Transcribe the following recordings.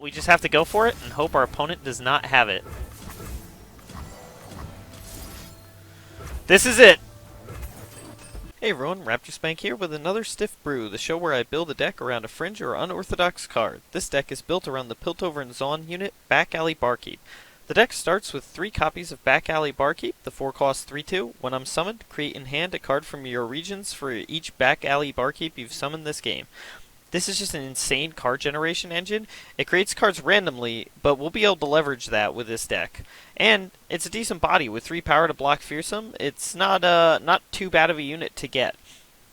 We just have to go for it and hope our opponent does not have it. This is it! Hey everyone, Raptor Spank here with another Stiff Brew, the show where I build a deck around a fringe or unorthodox card. This deck is built around the Piltover and Zaun unit, Back Alley Barkeep. The deck starts with 3 copies of Back Alley Barkeep, the 4-cost 3/2. When I'm summoned, create in hand a card from your regions for each Back Alley Barkeep you've summoned this game. This is just an insane card generation engine. It creates cards randomly, but we'll be able to leverage that with this deck. And it's a decent body with 3 power to block Fearsome. It's not too bad of a unit to get.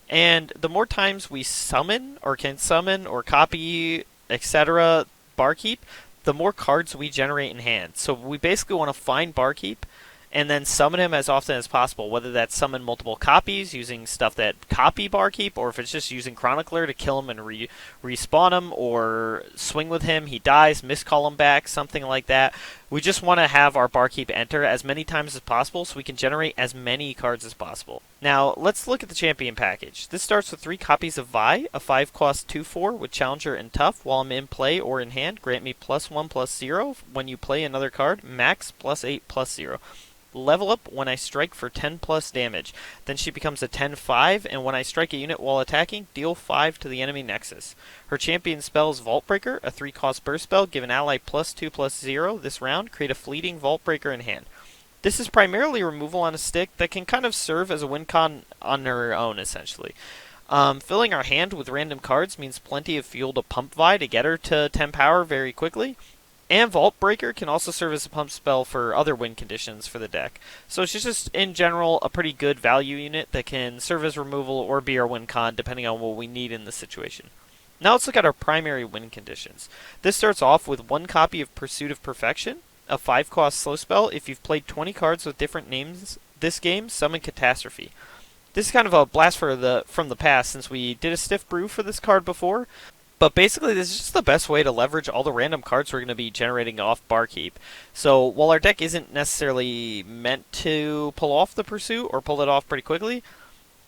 And the more times we summon or can summon or copy, etc. Barkeep, the more cards we generate in hand. So we basically want to find Barkeep and then summon him as often as possible, whether that's summon multiple copies using stuff that copy Barkeep, or if it's just using Chronicler to kill him and respawn him, or swing with him, he dies, miscall him back, something like that. We just want to have our Barkeep enter as many times as possible so we can generate as many cards as possible. Now, let's look at the champion package. This starts with 3 copies of Vi, a 5-cost 2/4 with Challenger and Tough. While I'm in play or in hand, grant me +1/+0 when you play another card, max +8/+0. Level up when I strike for 10+ damage. Then she becomes a 10/5, and when I strike a unit while attacking, deal 5 to the enemy nexus. Her champion spell is Vault Breaker, a 3-cost burst spell. Give an ally +2/+0 this round. Create a fleeting Vault Breaker in hand. This is primarily removal on a stick that can kind of serve as a win con on her own, essentially. Filling our hand with random cards means plenty of fuel to pump Vi to get her to 10 power very quickly. And Vault Breaker can also serve as a pump spell for other win conditions for the deck. So it's just, in general, a pretty good value unit that can serve as removal or be our win con, depending on what we need in the situation. Now let's look at our primary win conditions. This starts off with 1 copy of Pursuit of Perfection, a 5-cost slow spell. If you've played 20 cards with different names this game, summon Catastrophe. This is kind of a blast from the past, since we did a Stiff Brew for this card before. But basically, this is just the best way to leverage all the random cards we're going to be generating off Barkeep. So while our deck isn't necessarily meant to pull off the Pursuit or pull it off pretty quickly,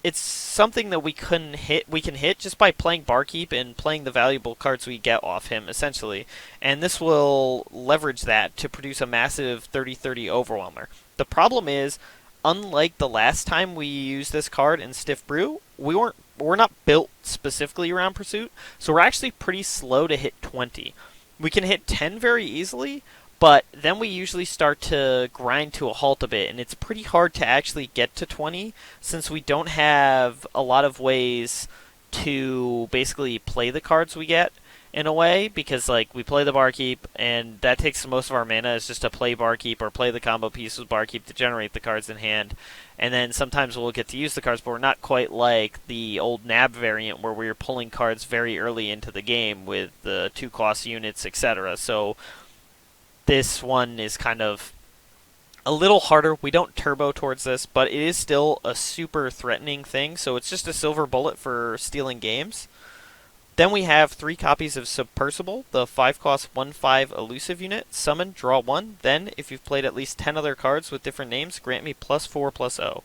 it's something that we can hit just by playing Barkeep and playing the valuable cards we get off him, essentially. And this will leverage that to produce a massive 30/30 Overwhelmer. The problem is, unlike the last time we used this card in Stiff Brew, we're not built specifically around Pursuit, so we're actually pretty slow to hit 20. We can hit 10 very easily, but then we usually start to grind to a halt a bit, and it's pretty hard to actually get to 20 since we don't have a lot of ways to basically play the cards we get in a way, because like we play the Barkeep and that takes most of our mana is just to play Barkeep or play the combo piece with Barkeep to generate the cards in hand, and then sometimes we'll get to use the cards, but we're not quite like the old NAB variant where we were pulling cards very early into the game with the 2-cost units, etc. So this one is kind of a little harder. We don't turbo towards this, but it is still a super threatening thing, so it's just a silver bullet for stealing games. Then we have 3 copies of Subpurrsible, the 5-cost 1/5 elusive unit. Summon, draw 1. Then, if you've played at least 10 other cards with different names, grant me +4/+0.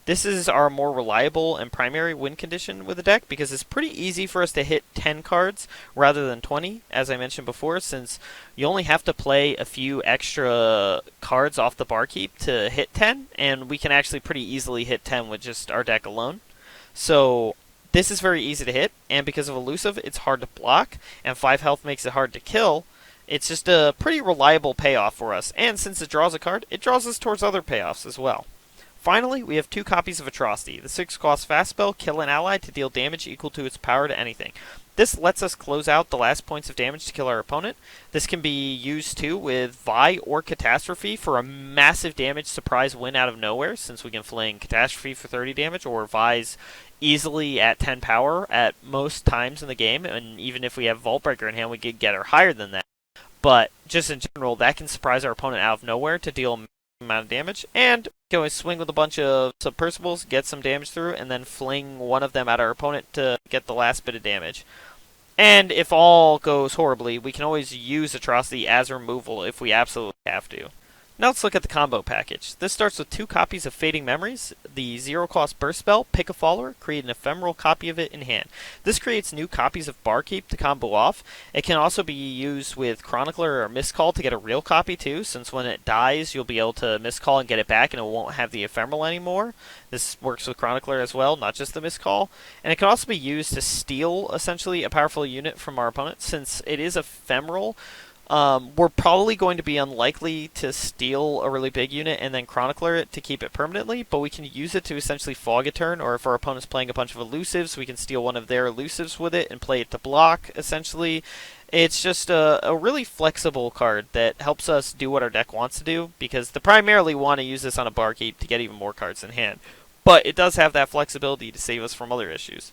This is our more reliable and primary win condition with the deck because it's pretty easy for us to hit 10 cards rather than 20, as I mentioned before, since you only have to play a few extra cards off the Barkeep to hit 10, and we can actually pretty easily hit 10 with just our deck alone. So this is very easy to hit, and because of elusive, it's hard to block, and 5 health makes it hard to kill. It's just a pretty reliable payoff for us, and since it draws a card, it draws us towards other payoffs as well. Finally, we have 2 copies of Atrocity, the 6-cost fast spell. Kill an ally to deal damage equal to its power to anything. This lets us close out the last points of damage to kill our opponent. This can be used too with Vi or Catastrophe for a massive damage surprise win out of nowhere, since we can fling Catastrophe for 30 damage, or Vi's easily at 10 power at most times in the game, and even if we have Vault Breaker in hand, we could get her higher than that. But just in general, that can surprise our opponent out of nowhere to deal a amount of damage, and we can always swing with a bunch of Subpurrsibles, get some damage through, and then fling one of them at our opponent to get the last bit of damage. And if all goes horribly, we can always use Atrocity as removal if we absolutely have to. Now let's look at the combo package. This starts with 2 copies of Fading Memories, the 0-cost burst spell, pick a follower, create an ephemeral copy of it in hand. This creates new copies of Barkeep to combo off. It can also be used with Chronicler or Miscall to get a real copy too, since when it dies you'll be able to Miscall and get it back and it won't have the ephemeral anymore. This works with Chronicler as well, not just the Miscall. And it can also be used to steal, essentially, a powerful unit from our opponent, since it is ephemeral. We're probably going to be unlikely to steal a really big unit and then Chronicler it to keep it permanently, but we can use it to essentially fog a turn, or if our opponent's playing a bunch of elusives, we can steal one of their elusives with it and play it to block, essentially. It's just a really flexible card that helps us do what our deck wants to do, because they primarily want to use this on a Barkeep to get even more cards in hand. But it does have that flexibility to save us from other issues.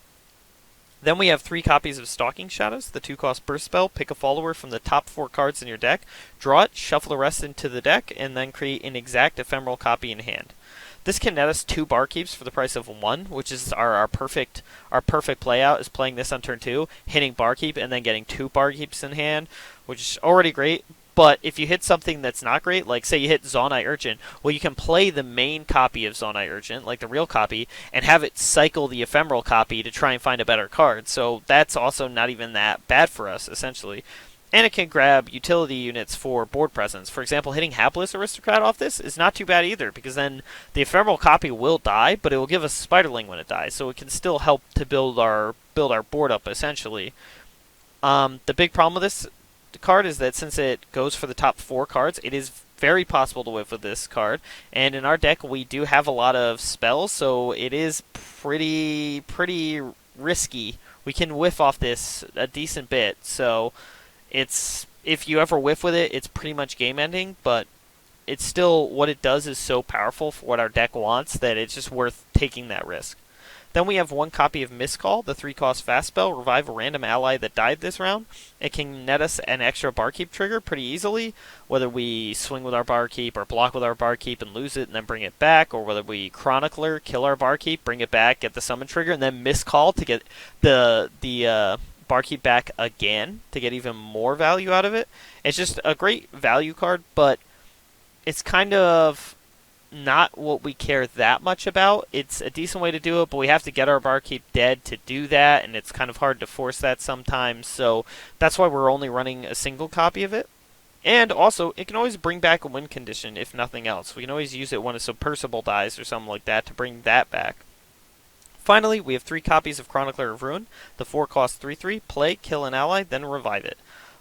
Then we have 3 copies of Stalking Shadows, the 2-cost burst spell, pick a follower from the top 4 cards in your deck, draw it, shuffle the rest into the deck, and then create an exact ephemeral copy in hand. This can net us 2 Barkeeps for the price of 1, which is our perfect playout, is playing this on turn 2, hitting Barkeep, and then getting 2 Barkeeps in hand, which is already great. But if you hit something that's not great, like say you hit Zonai Urchin, well, you can play the main copy of Zonai Urchin, like the real copy, and have it cycle the ephemeral copy to try and find a better card. So that's also not even that bad for us, essentially. And it can grab utility units for board presence. For example, hitting Hapless Aristocrat off this is not too bad either, because then the ephemeral copy will die, but it will give us Spiderling when it dies, so it can still help to build our board up, essentially. The big problem with this card is that since it goes for the top 4 cards, it is very possible to whiff with this card. And in our deck, we do have a lot of spells, so it is pretty risky. We can whiff off this a decent bit, so if you ever whiff with it, it's pretty much game ending, but it's still, what it does is so powerful for what our deck wants that it's just worth taking that risk. Then we have 1 copy of Miscall, the 3-cost fast spell, revive a random ally that died this round. It can net us an extra Barkeep trigger pretty easily, whether we swing with our Barkeep or block with our Barkeep and lose it and then bring it back, or whether we Chronicler, kill our Barkeep, bring it back, get the summon trigger, and then Miscall to get the Barkeep back again to get even more value out of it. It's just a great value card, but it's kind of not what we care that much about. It's a decent way to do it, but we have to get our Barkeep dead to do that, and it's kind of hard to force that sometimes, so that's why we're only running a single copy of it. And also, it can always bring back a win condition, if nothing else. We can always use it when a Subpurrsible dies or something like that to bring that back. Finally, we have 3 copies of Chronicler of Ruin, the 4-cost 3/3, play, kill an ally, then revive it.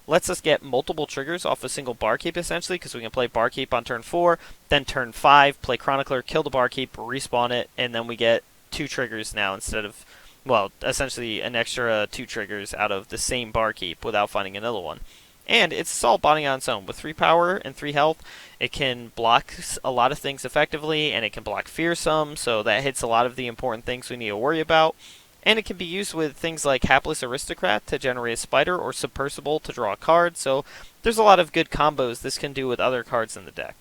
Lets us get multiple triggers off a single Barkeep, essentially, because we can play Barkeep on turn 4, then turn 5, play Chronicler, kill the Barkeep, respawn it, and then we get 2 triggers now instead of, well, essentially an extra 2 triggers out of the same Barkeep without finding another one. And it's a solid body on its own. With 3 power and 3 health, it can block a lot of things effectively, and it can block Fearsome, so that hits a lot of the important things we need to worry about. And it can be used with things like Hapless Aristocrat to generate a Spider, or Subpurrsible to draw a card, so there's a lot of good combos this can do with other cards in the deck.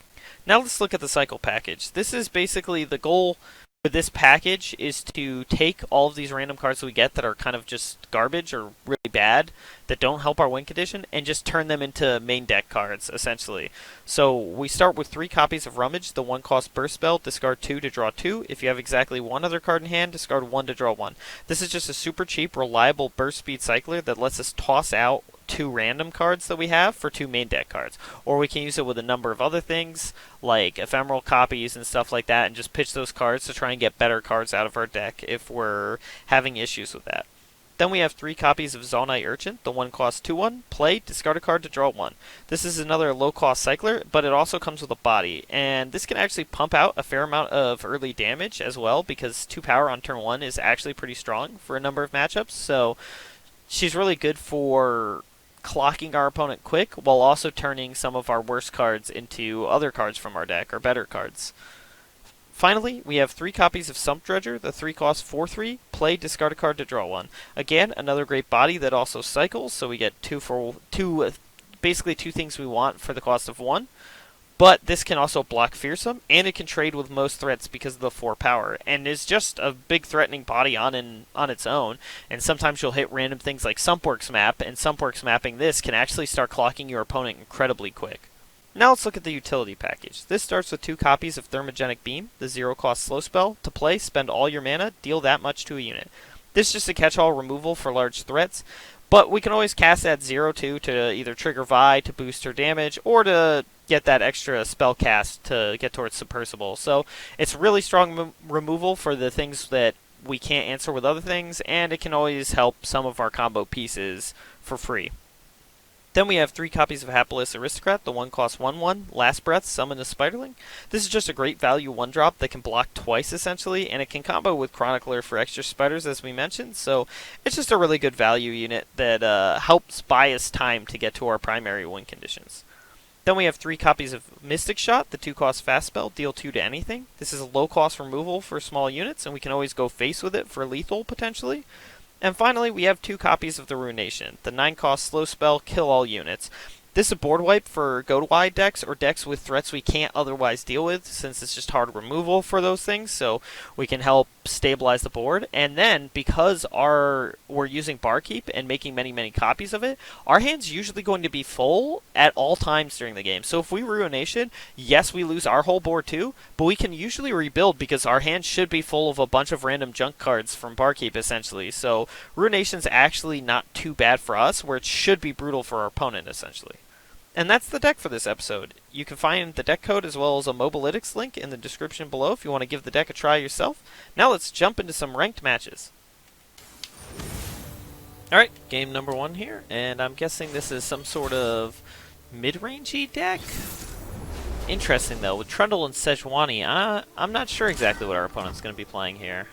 Now let's look at the cycle package. This is basically the goal with this package, is to take all of these random cards we get that are kind of just garbage or really bad, that don't help our win condition, and just turn them into main deck cards, essentially. So we start with 3 copies of Rummage, the 1-cost burst spell, discard 2 to draw 2. If you have exactly 1 other card in hand, discard 1 to draw 1. This is just a super cheap, reliable burst speed cycler that lets us toss out 2 random cards that we have for 2 main deck cards. Or we can use it with a number of other things, like ephemeral copies and stuff like that, and just pitch those cards to try and get better cards out of our deck if we're having issues with that. Then we have 3 copies of Zonai Urchin, the 1-cost 2/1, play, discard a card to draw 1. This is another low-cost cycler, but it also comes with a body, and this can actually pump out a fair amount of early damage as well, because 2 power on turn 1 is actually pretty strong for a number of matchups, so she's really good for clocking our opponent quick, while also turning some of our worst cards into other cards from our deck, or better cards. Finally, we have 3 copies of Sump Dredger, the 3-cost 4/3, play, discard a card to draw 1. Again, another great body that also cycles, so we get 2 for 2, basically 2 things we want for the cost of 1. But this can also block Fearsome, and it can trade with most threats because of the 4 power, and is just a big threatening body on its own. And sometimes you'll hit random things like Sumpworks Map, and Sumpworks Mapping this can actually start clocking your opponent incredibly quick. Now let's look at the utility package. This starts with 2 copies of Thermogenic Beam, the 0-cost slow spell. To play, spend all your mana, deal that much to a unit. This is just a catch-all removal for large threats, but we can always cast at 0-2 to either trigger Vi to boost her damage, or to get that extra spell cast to get towards Subpurrsible. So it's really strong removal for the things that we can't answer with other things, and it can always help some of our combo pieces for free. Then we have 3 copies of Hapless Aristocrat. The 1 costs 1/1. Last Breath, summon a Spiderling. This is just a great value 1-drop that can block twice essentially, and it can combo with Chronicler for extra spiders as we mentioned, so it's just a really good value unit that helps buy us time to get to our primary win conditions. Then we have 3 copies of Mystic Shot, the 2-cost fast spell, deal 2 to anything. This is a low-cost removal for small units, and we can always go face with it for lethal potentially. And finally, we have 2 copies of the Ruination, the 9-cost slow spell, kill all units. This is a board wipe for go-wide decks or decks with threats we can't otherwise deal with, since it's just hard removal for those things, so we can help stabilize the board. And then, because we're using Barkeep and making many copies of it, our hand's usually going to be full at all times during the game. So if we Ruination, yes, we lose our whole board too, but we can usually rebuild because our hand should be full of a bunch of random junk cards from Barkeep, essentially. So Ruination's actually not too bad for us, where it should be brutal for our opponent, essentially. And that's the deck for this episode. You can find the deck code as well as a Mobalytics link in the description below if you want to give the deck a try yourself. Now let's jump into some ranked matches. Alright, game number 1 here, and I'm guessing this is some sort of mid-rangey deck? Interesting though, with Trundle and Sejuani, I'm not sure exactly what our opponent's going to be playing here.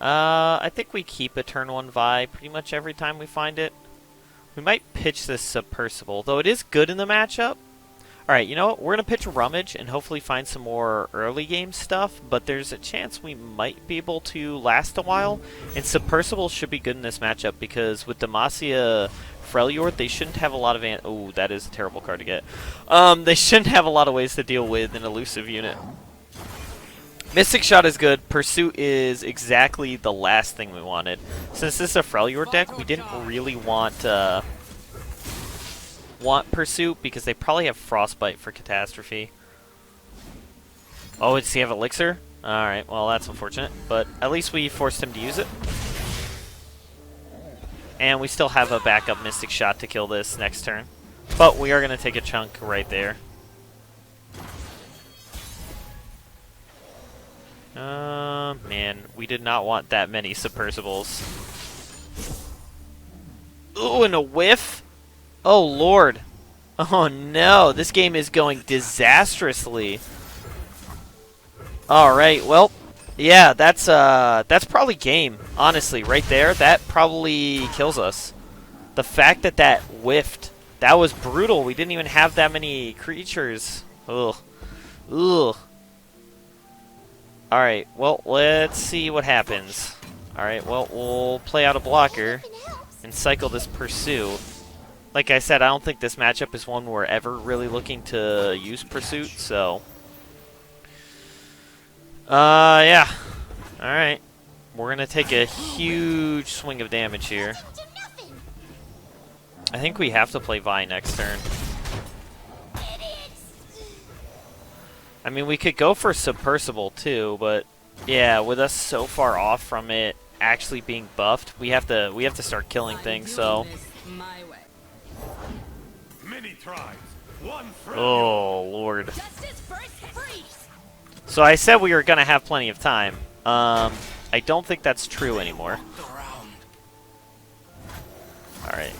I think we keep a turn 1 Vi pretty much every time we find it. We might pitch this Subpurrsible, though it is good in the matchup. Alright, you know what? We're going to pitch Rummage and hopefully find some more early game stuff, but there's a chance we might be able to last a while. And Subpurrsible should be good in this matchup because with Demacia Freljord, they shouldn't have a lot of... Oh, that is a terrible card to get. They shouldn't have a lot of ways to deal with an elusive unit. Mystic Shot is good. Purrsuit is exactly the last thing we wanted. Since this is a Freljord deck, we didn't really want Purrsuit because they probably have Frostbite for Catastrophe. Oh, does he have Elixir? Alright, well that's unfortunate, but at least we forced him to use it. And we still have a backup Mystic Shot to kill this next turn. But we are going to take a chunk right there. Man, we did not want that many Subpurrsibles. Ooh, and a whiff? Oh, Lord. Oh, no. This game is going disastrously. Alright, well, yeah, that's probably game. Honestly, right there, that probably kills us. The fact that that whiffed, that was brutal. We didn't even have that many creatures. Ugh. Ugh. Alright, well, let's see what happens. Alright, well, we'll play out a blocker and cycle this Purrsuit. Like I said, I don't think this matchup is one we're ever really looking to use Purrsuit, so... yeah. Alright. We're gonna take a huge swing of damage here. I think we have to play Vi next turn. I mean, we could go for Subpurrsible too, but yeah, with us so far off from it actually being buffed, we have to start killing things. So, oh Lord. So I said we were gonna have plenty of time. I don't think that's true anymore. All right.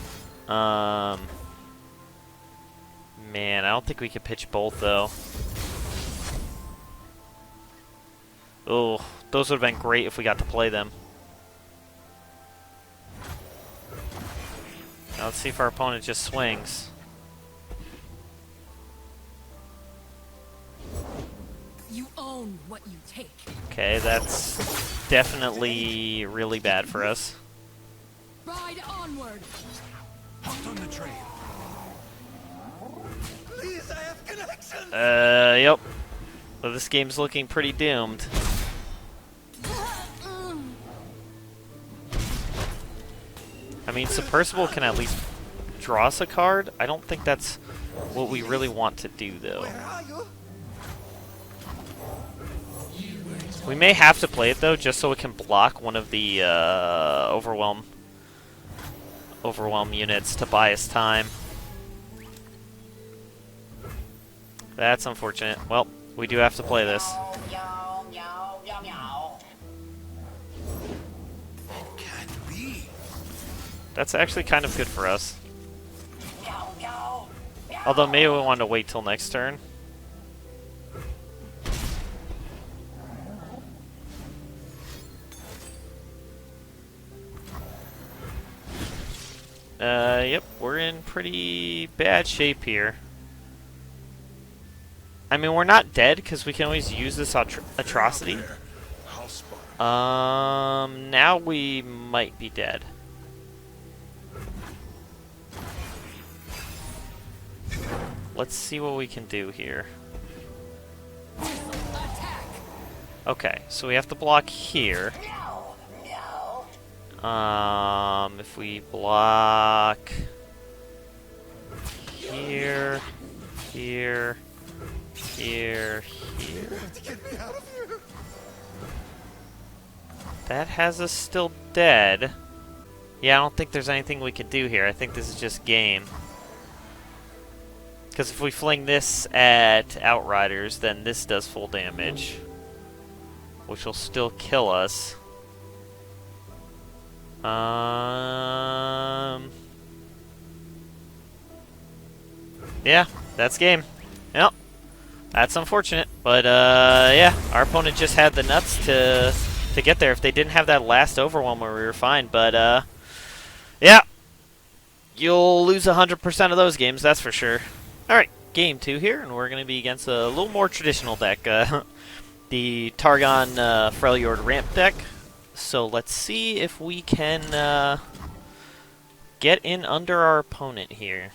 Man, I don't think we could pitch both though. Oh, those would have been great if we got to play them. Now let's see if our opponent just swings. You own what you take. Okay, that's definitely really bad for us. Ride onward. Hot on the trail. Please, I have connections. Yep. Well, this game's looking pretty doomed. I mean, Subpurrsible can at least draw us a card. I don't think that's what we really want to do, though. Where are you? We may have to play it, though, just so it can block one of the overwhelm units to buy us time. That's unfortunate. Well, we do have to play this. Can't be. That's actually kind of good for us. Although maybe we want to wait till next turn. Yep, we're in pretty bad shape here. I mean, we're not dead because we can always use this atrocity. Now we might be dead. Let's see what we can do here. Okay, so we have to block here. If we block here, here, here, here. That has us still dead. Yeah, I don't think there's anything we can do here. I think this is just game. Because if we fling this at Outriders, then this does full damage. Which will still kill us. Yeah, that's game. Yep. That's unfortunate. But, yeah, our opponent just had the nuts to get there. If they didn't have that last overwhelmer, we were fine. But, yeah. You'll lose 100% of those games, that's for sure. Alright, game 2 here, and we're going to be against a little more traditional deck. The Targon Freljord ramp deck. So let's see if we can get in under our opponent here.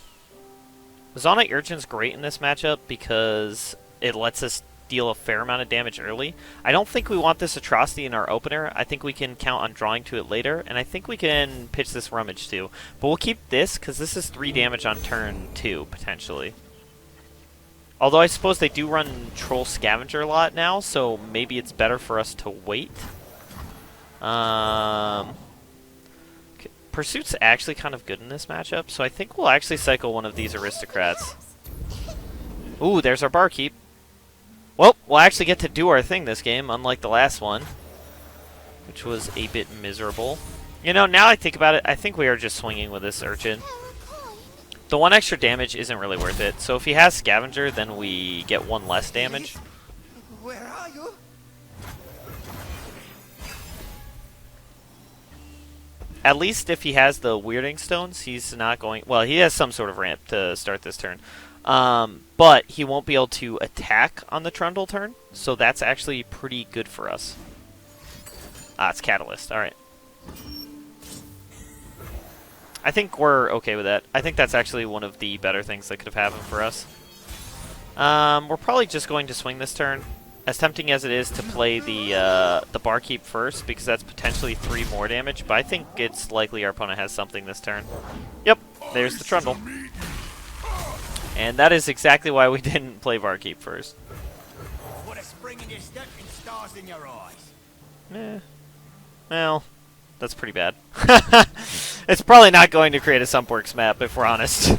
Zaunite Urchin's great in this matchup because it lets us deal a fair amount of damage early. I don't think we want this atrocity in our opener. I think we can count on drawing to it later, and I think we can pitch this rummage too. But we'll keep this because this is 3 damage on turn 2, potentially. Although I suppose they do run Troll Scavenger a lot now, so maybe it's better for us to wait. Purrsuit's actually kind of good in this matchup, so I think we'll actually cycle one of these aristocrats. Ooh, there's our barkeep. Well, we'll actually get to do our thing this game, unlike the last one, which was a bit miserable. You know, now I think about it, I think we are just swinging with this Urchin. The 1 extra damage isn't really worth it, so if he has Scavenger, then we get 1 less damage. Where are you? At least if he has the Weirding Stones, he's not going... Well, he has some sort of ramp to start this turn. But he won't be able to attack on the Trundle turn, so that's actually pretty good for us. Ah, it's Catalyst. Alright. I think we're okay with that. I think that's actually one of the better things that could have happened for us. We're probably just going to swing this turn. As tempting as it is to play the Barkeep first, because that's potentially 3 more damage, but I think it's likely our opponent has something this turn. Yep, there's the Trundle. And that is exactly why we didn't play Barkeep first. What a spring in your step and stars in your eyes. Eh. Well, that's pretty bad. It's probably not going to create a Subpurrsible map, if we're honest.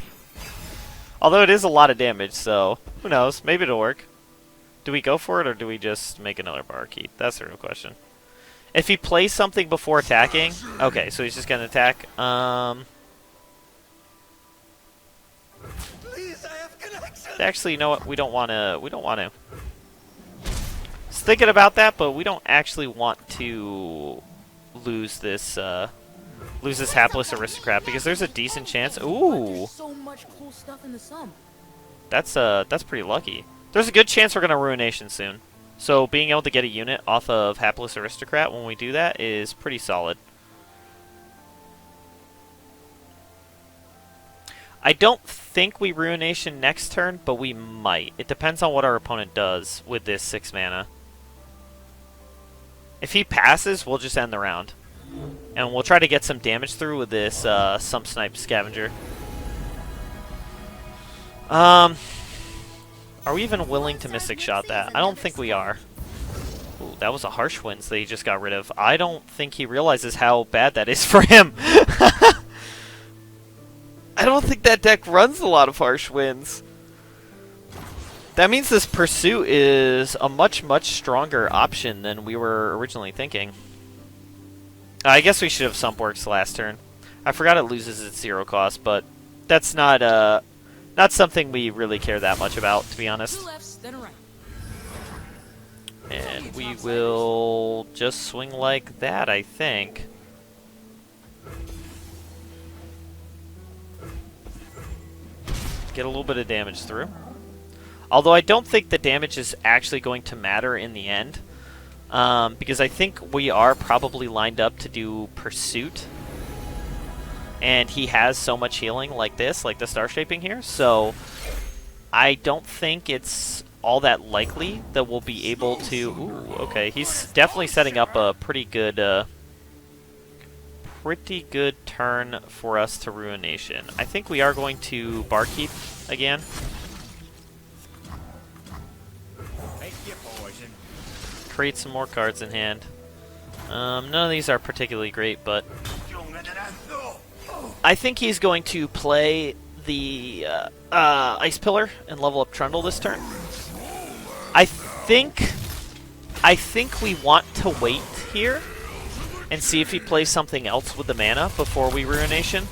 Although it is a lot of damage, so who knows? Maybe it'll work. Do we go for it, or do we just make another Barkeep? That's the real question. If he plays something before attacking... Okay, so he's just going to attack. Please, I have connection. Actually, you know what? We don't want to. We don't want to. I was thinking about that, but we don't actually want to lose this hapless aristocrat, because there's a decent chance... Ooh! There's so much cool stuff in the sum. That's pretty lucky. There's a good chance we're going to Ruination soon. So being able to get a unit off of Hapless Aristocrat when we do that is pretty solid. I don't think we Ruination next turn, but we might. It depends on what our opponent does with this 6 mana. If he passes, we'll just end the round. And we'll try to get some damage through with this Sump Snipe Scavenger. Are we even willing to Mystic Shot that? I don't think we are. Ooh, that was a Harsh Winds that he just got rid of. I don't think he realizes how bad that is for him. I don't think that deck runs a lot of Harsh Winds. That means this Purrsuit is a much, much stronger option than we were originally thinking. I guess we should have Subpurrsible last turn. I forgot it loses its 0 cost, but that's not something we really care that much about, to be honest. 2 lefts, then a right. And we will just swing like that, I think. Get a little bit of damage through. Although I don't think the damage is actually going to matter in the end. Because I think we are probably lined up to do Purrsuit. And he has so much healing like this, like the Star Shaping here. So I don't think it's all that likely that we'll be able to... Ooh, okay. He's definitely setting up a pretty good turn for us to Ruination. I think we are going to Barkeep again. Create some more cards in hand. None of these are particularly great, but I think he's going to play the Ice Pillar and level up Trundle this turn. I think we want to wait here and see if he plays something else with the mana before we Ruination.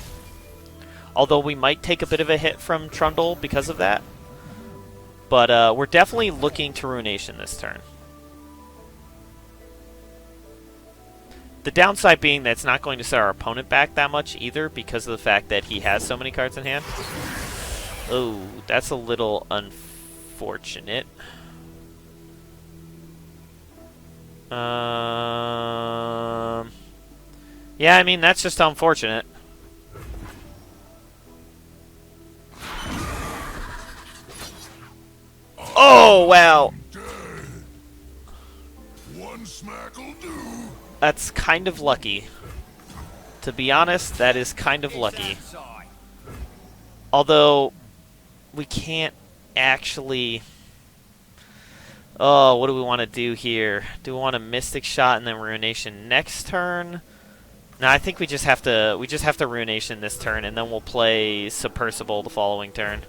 Although we might take a bit of a hit from Trundle because of that. But we're definitely looking to Ruination this turn. The downside being that it's not going to set our opponent back that much either because of the fact that he has so many cards in hand. Oh, that's a little unfortunate. Yeah, I mean, that's just unfortunate. Oh, wow. One smack'll do. That's kind of lucky. To be honest, that is kind of lucky. Although, we can't actually... Oh, what do we want to do here? Do we want a Mystic Shot and then Ruination next turn? No, I think we just have to Ruination this turn, and then we'll play Subpurrsible the following turn.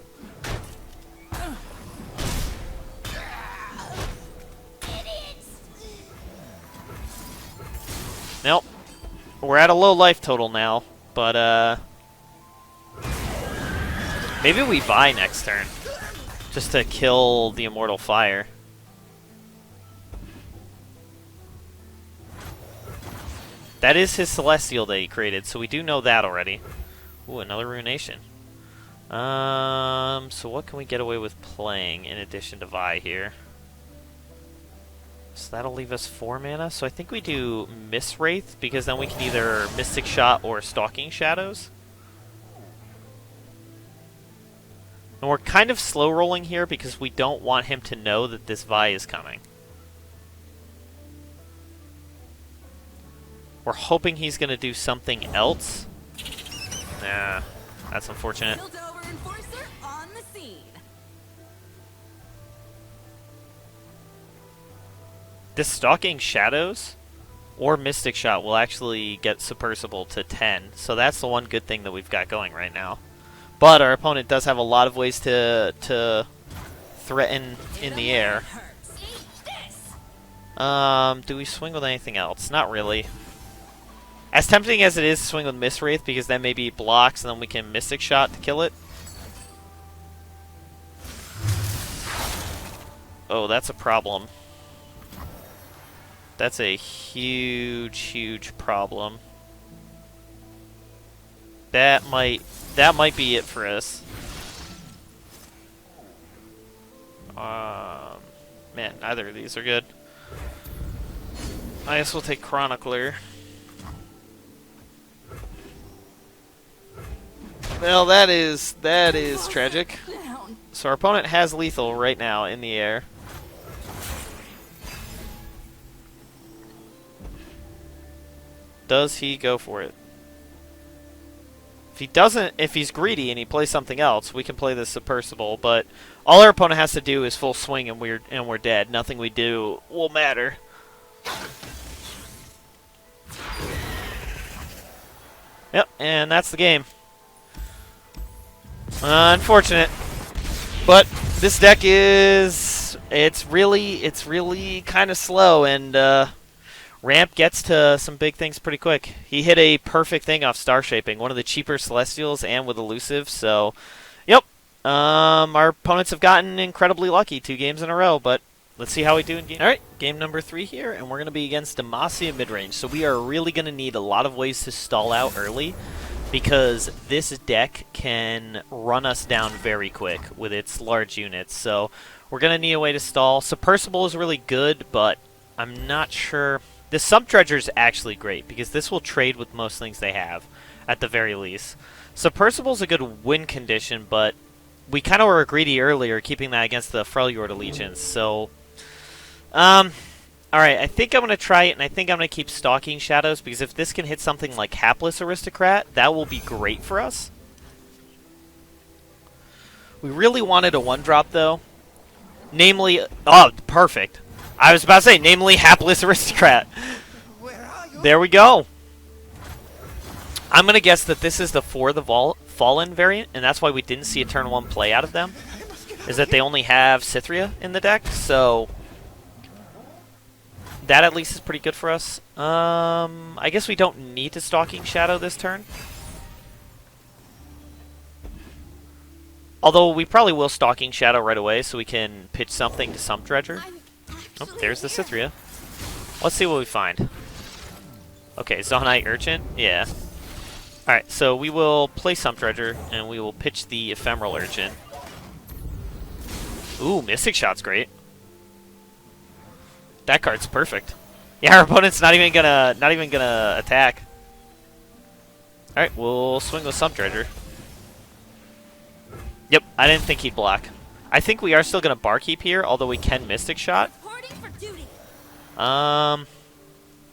Nope. We're at a low life total now, but maybe we buy next turn just to kill the Immortal Fire. That is his Celestial that he created, so we do know that already. Ooh, another Ruination. So what can we get away with playing in addition to Vi here? So that'll leave us 4 mana. So I think we do Mistwraith, because then we can either Mystic Shot or Stalking Shadows. And we're kind of slow rolling here because we don't want him to know that this Vi is coming. We're hoping he's going to do something else. Nah, that's unfortunate. Piltover Enforcer on the scene. This Stalking Shadows or Mystic Shot will actually get Subpurrsible to 10, so that's the one good thing that we've got going right now. But our opponent does have a lot of ways to threaten in the air. Do we swing with anything else? Not really. As tempting as it is to swing with Mistwraith, because then maybe it blocks and then we can Mystic Shot to kill it. Oh, that's a problem. That's a huge, huge problem. That might be it for us. Man, neither of these are good. I guess we'll take Chronicler. Well, that is tragic. So our opponent has lethal right now in the air. Does he go for it? If he doesn't, if he's greedy and he plays something else, we can play this Subpurrsible. But all our opponent has to do is full swing, and we're dead. Nothing we do will matter. Yep, and that's the game. Unfortunate, but this deck it's really kind of slow, and Ramp gets to some big things pretty quick. He hit a perfect thing off Star Shaping, one of the cheaper Celestials and with Elusive, so yep. Our opponents have gotten incredibly lucky 2 games in a row, but let's see how we do in game. Alright, game number 3 here, and we're going to be against Demacia midrange, so we are really going to need a lot of ways to stall out early, because this deck can run us down very quick with its large units, so we're going to need a way to stall. Subpurrsible is really good, but I'm not sure. The Subdredger is actually great, because this will trade with most things they have, at the very least. Subpurrsible is a good win condition, but we kind of were greedy earlier, keeping that against the Freljord Allegiance, so alright, I think I'm going to try it, and I think I'm going to keep Stalking Shadows, because if this can hit something like Hapless Aristocrat, that will be great for us. We really wanted a 1-drop, though. Namely, oh, perfect. I was about to say, namely Hapless Aristocrat. There we go. I'm going to guess that this is the For the Fallen variant, and that's why we didn't see a turn 1 play out of them, is that they only have Cithria in the deck, so that at least is pretty good for us. I guess we don't need to Stalking Shadow this turn. Although we probably will Stalking Shadow right away, so we can pitch something to Subdredger. Oh, there's the Cithria. Let's see what we find. Okay, Zonite Urchin? Yeah. Alright, so we will play Subdredger, and we will pitch the Ephemeral Urchin. Ooh, Mystic Shot's great. That card's perfect. Yeah, our opponent's not even gonna attack. Alright, we'll swing with Subdredger. Yep, I didn't think he'd block. I think we are still gonna Barkeep here, although we can Mystic Shot.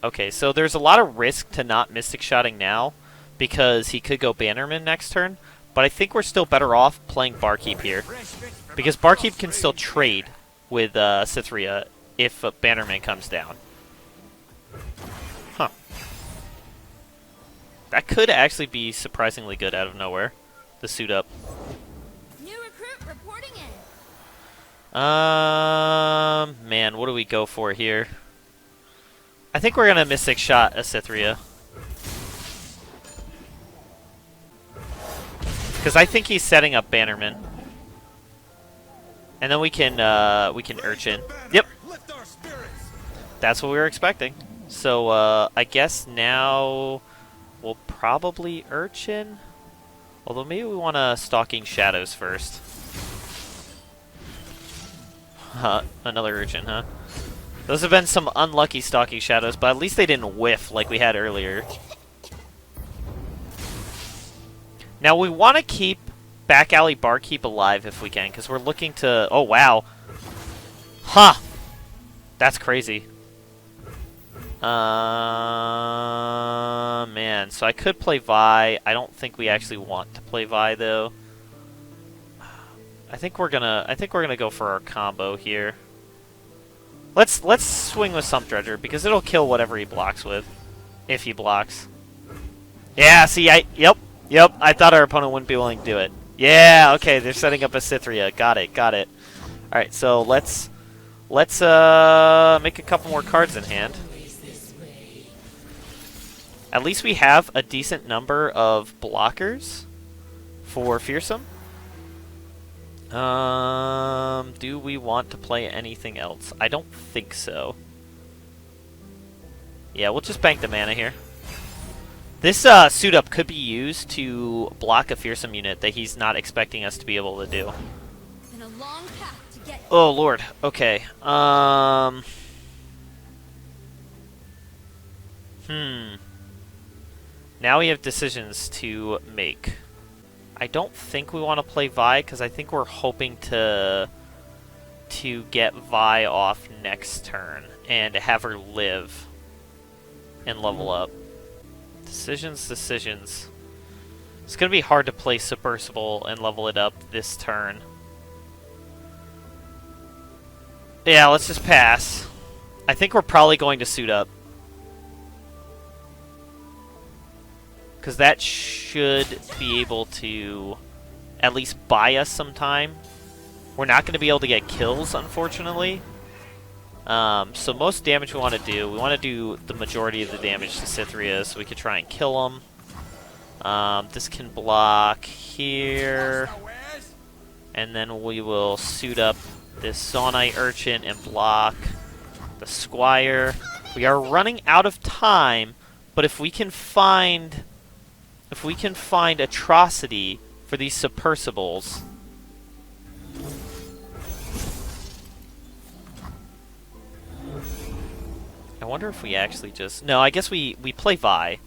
Okay, so there's a lot of risk to not Mystic Shotting now, because he could go Bannerman next turn, but I think we're still better off playing Barkeep here, because Barkeep can still trade with Cithria if Bannerman comes down. Huh. That could actually be surprisingly good out of nowhere, the suit up. New recruit reporting in. Man, what do we go for here? I think we're gonna Mystic Shot a Cithria, because I think he's setting up Bannerman, and then we can Urchin. Yep, that's what we were expecting. So I guess now we'll probably Urchin, although maybe we want to Stalking Shadows first. Another Urchin, huh? Those have been some unlucky Stalking Shadows, but at least they didn't whiff like we had earlier. Now, we want to keep Back Alley Barkeep alive if we can, because we're looking to... Oh, wow. Huh. That's crazy. Man. So I could play Vi. I don't think we actually want to play Vi, though. I think we're gonna go for our combo here. Let's swing with Subdredger, because it'll kill whatever he blocks with, if he blocks. Yeah, see, yep, I thought our opponent wouldn't be willing to do it. Yeah, okay, they're setting up a Cithria. Got it. All right, so let's make a couple more cards in hand. At least we have a decent number of blockers for Fearsome. Do we want to play anything else? I don't think so. Yeah, we'll just bank the mana here. This suit up could be used to block a Fearsome unit that he's not expecting us to be able to do. Been a long path to get. Oh lord. Okay. Now we have decisions to make. I don't think we want to play Vi, because I think we're hoping to get Vi off next turn and have her live and level up. Decisions. It's gonna be hard to play Subpurrsible and level it up this turn. Yeah, let's just pass. I think we're probably going to suit up. Because that should be able to at least buy us some time. We're not going to be able to get kills, unfortunately. So most damage we want to do the majority of the damage to Cytherea so we can try and kill him. This can block here. And then we will suit up this Zaunite Urchin and block the Squire. We are running out of time, but if we can find Atrocity for these Subpurrsibles. I wonder if we actually just... No, I guess we play Vi.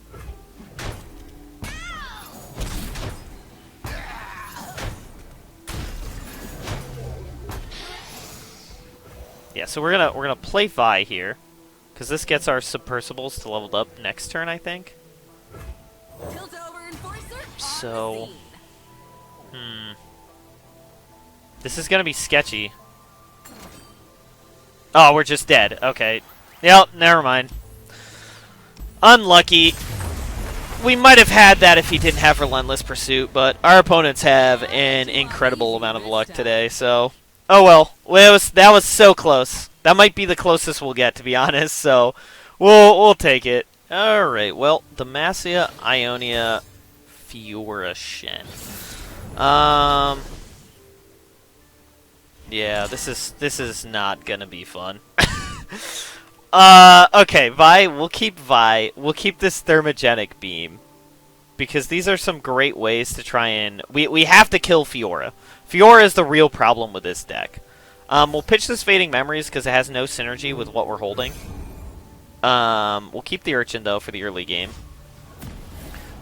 Yeah, so we're gonna play Vi here, because this gets our Subpurrsibles to leveled up next turn, I think. So, this is gonna be sketchy. Oh, we're just dead. Okay. Yep, never mind. Unlucky. We might have had that if he didn't have Relentless Pursuit, but our opponents have an incredible amount of luck today, so... Oh well. That was so close. That might be the closest we'll get, to be honest, so... We'll take it. Alright, well, Demacia, Ionia, Fiora, Shen. Yeah, this is not gonna be fun. Okay, Vi, we'll keep Vi. We'll keep this Thermogenic Beam. Because these are some great ways to try and... We have to kill Fiora. Fiora is the real problem with this deck. We'll pitch this Fading Memories because it has no synergy with what we're holding. We'll keep the Urchin, though, for the early game.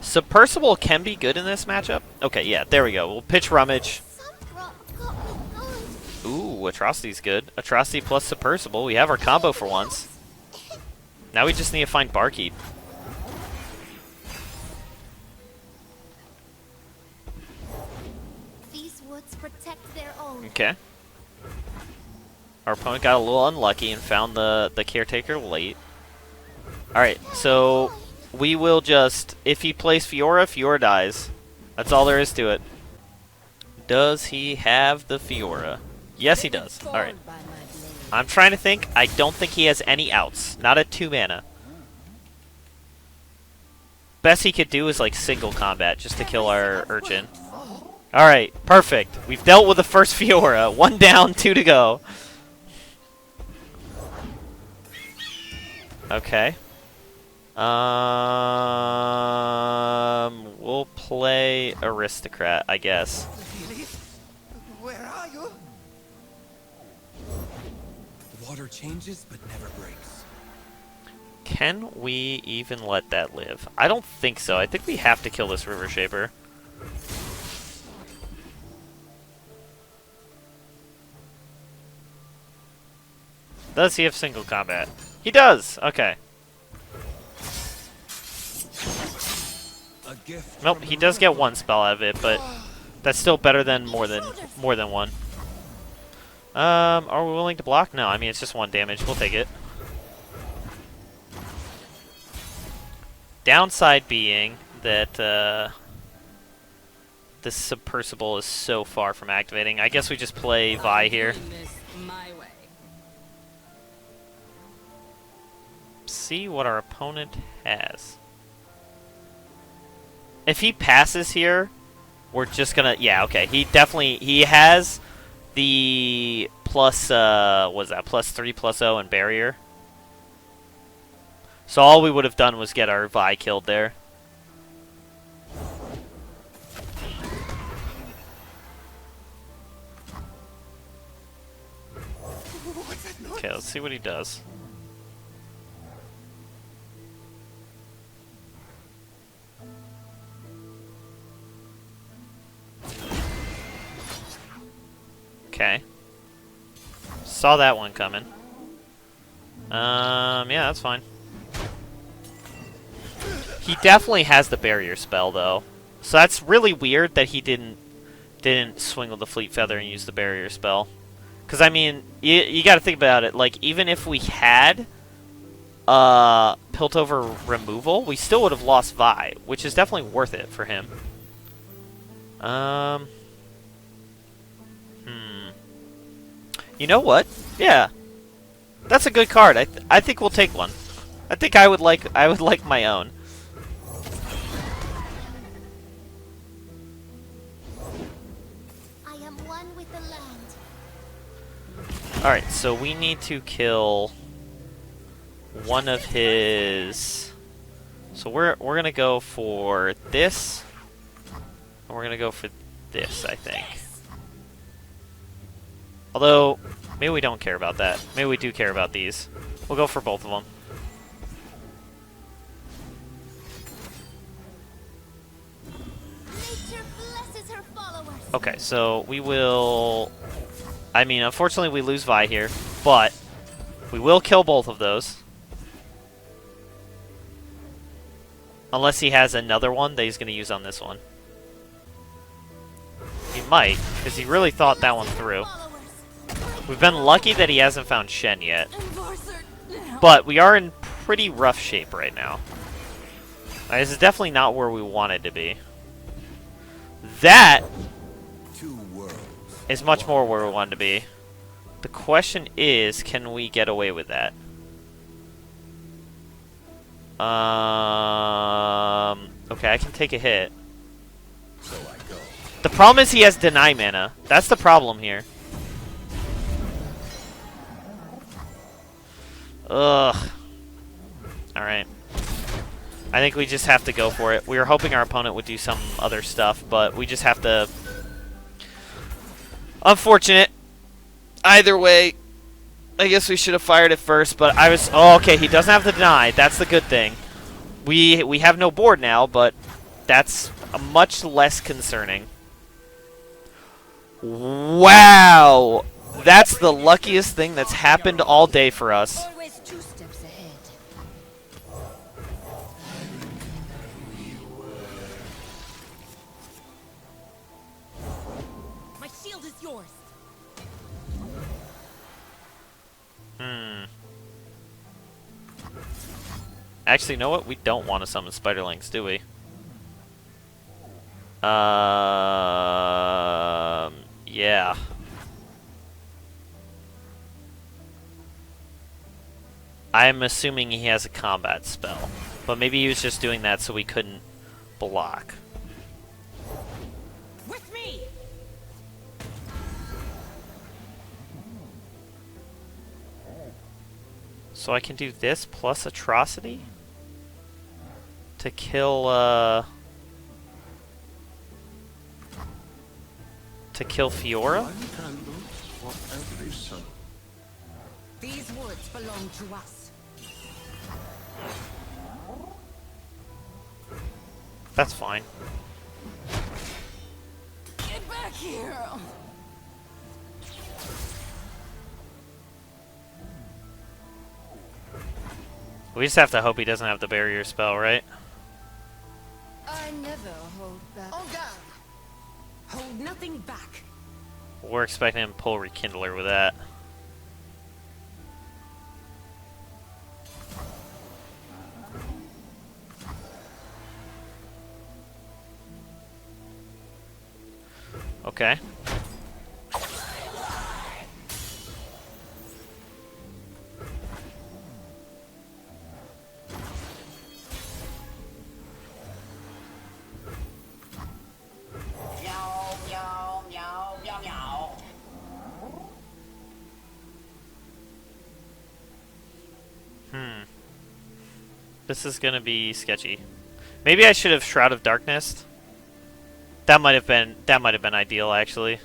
Subpurrsible can be good in this matchup. Okay, yeah, there we go. We'll pitch Rummage. Ooh, Atrocity's good. Atrocity plus Subpurrsible. We have our combo for once. Now we just need to find Barkeep. These woods protect their own. Okay. Our opponent got a little unlucky and found the Caretaker late. Alright, so we will just... If he plays Fiora, Fiora dies. That's all there is to it. Does he have the Fiora? Yes, he does. Alright. I'm trying to think. I don't think he has any outs. Not at 2 mana. Best he could do is like single combat just to kill our Urchin. Alright, perfect. We've dealt with the first Fiora. 1 down, 2 to go. Okay. We'll play Aristocrat, I guess. Where are you? Water changes but never breaks. Can we even let that live? I don't think so. I think we have to kill this River Shaper. Does he have single combat? He does! Okay. Nope, he does get 1 spell out of it, but that's still better than more than 1. Are we willing to block? No, I mean it's just 1 damage. We'll take it. Downside being that this Subpurrsible is so far from activating. I guess we just play Vi here. See what our opponent has. If he passes here, we're just gonna... Yeah, okay. He has the plus... what was that? +3/+0 and barrier. So all we would have done was get our Vi killed there. Okay, let's see what he does. Okay. Saw that one coming. Yeah, that's fine. He definitely has the barrier spell, though. So that's really weird that he didn't swing with the Fleet Feather and use the barrier spell. Because, I mean, you got to think about it. Like, even if we had Piltover removal, we still would have lost Vi, which is definitely worth it for him. You know what? Yeah. That's a good card. I think we'll take one. I think I would like my own. I am one with the land. Alright, so we need to kill one of his... So we're gonna go for this. And we're gonna go for this, I think. Although, maybe we don't care about that. Maybe we do care about these. We'll go for both of them. Nature blesses her followers. Okay, so we will... I mean, unfortunately we lose Vi here, but we will kill both of those. Unless he has another one that he's going to use on this one. He might, because he really thought that one through. We've been lucky that he hasn't found Shen yet. But we are in pretty rough shape right now. This is definitely not where we wanted to be. That is much more where we wanted to be. The question is, can we get away with that? Okay, I can take a hit. The problem is he has deny mana. That's the problem here. Ugh. Alright. I think we just have to go for it. We were hoping our opponent would do some other stuff, but we just have to... Unfortunate. Either way, I guess we should have fired it first, but I was... Oh, okay, he doesn't have the deny. That's the good thing. We have no board now, but that's much less concerning. Wow! That's the luckiest thing that's happened all day for us. Always 2 steps ahead. My shield is yours. Actually, you know what? We don't want to summon Spiderlings, do we? Yeah. I'm assuming he has a combat spell. But maybe he was just doing that so we couldn't block. With me. So I can do this plus Atrocity? To kill, to kill Fiora? These woods belong to us. That's fine. Get back here. We just have to hope he doesn't have the barrier spell, right? I never hold back. On guard. Hold nothing back. We're expecting him to pull Rekindler with that. Okay. This is gonna be sketchy. Maybe I should have Shroud of Darkness. That might have been ideal, actually.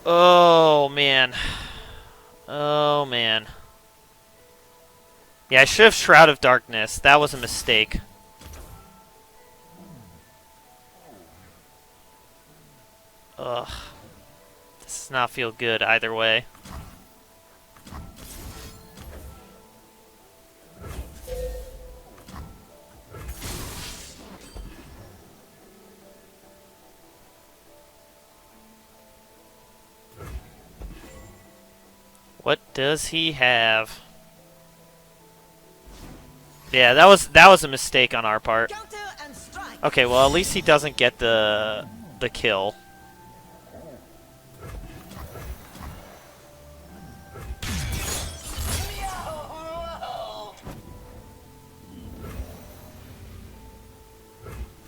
Oh man. Oh man. Yeah, I should have Shroud of Darkness. That was a mistake. Ugh. This does not feel good either way. What does he have? Yeah, that was a mistake on our part. Counter and strike. Okay, well at least he doesn't get the kill.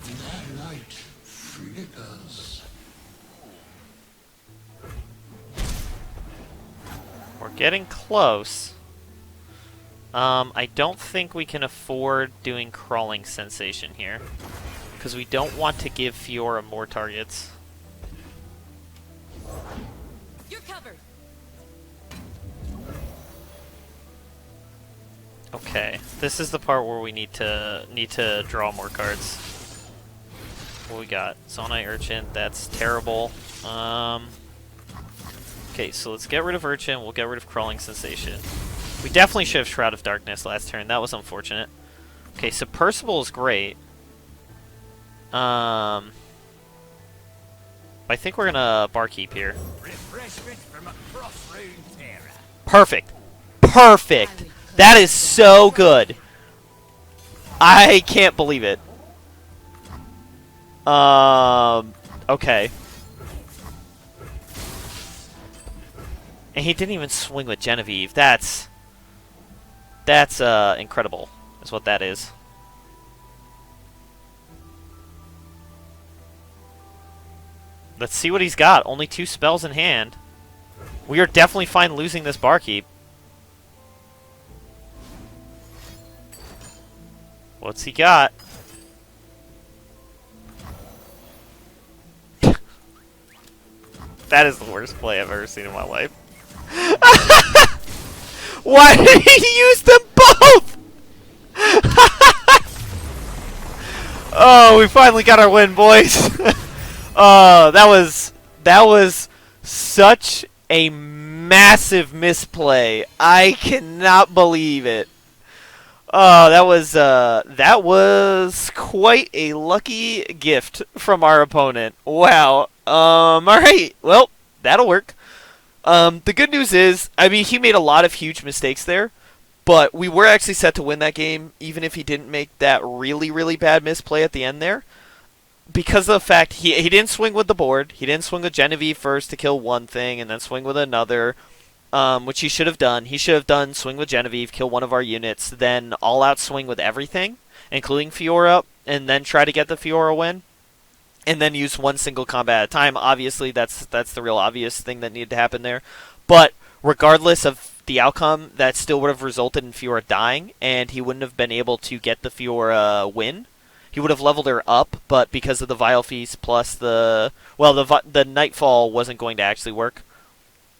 That light flickers. We're getting close. I don't think we can afford doing crawling sensation here, because we don't want to give Fiora more targets. You're covered. Okay, this is the part where we need to draw more cards. What we got? Zonai Urchin, that's terrible. Okay, so let's get rid of Urchin, we'll get rid of Crawling Sensation. We definitely should have Shroud of Darkness last turn, that was unfortunate. Okay, Subpurrsible is great. I think we're gonna Barkeep here. Refreshment from across Runeterra. Perfect! Perfect! That is so good! I can't believe it. Okay. And he didn't even swing with Genevieve. That's incredible, is what that is. Let's see what he's got. Only 2 spells in hand. We are definitely fine losing this Barkeep. What's he got? That is the worst play I've ever seen in my life. Why did he use them both? Oh, we finally got our win, boys. That was such a massive misplay. I cannot believe it. Oh, that was quite a lucky gift from our opponent. Wow. All right. Well, that'll work. The good news is, I mean, he made a lot of huge mistakes there, but we were actually set to win that game, even if he didn't make that really, really bad misplay at the end there. Because of the fact he didn't swing with the board, he didn't swing with Genevieve first to kill one thing, and then swing with another, which he should have done. He should have done swing with Genevieve, kill one of our units, then all-out swing with everything, including Fiora, and then try to get the Fiora win. And then use one single combat at a time. Obviously, that's the real obvious thing that needed to happen there. But regardless of the outcome, that still would have resulted in Fiora dying, and he wouldn't have been able to get the Fiora win. He would have leveled her up, but because of the Vile Feast plus the Nightfall wasn't going to actually work.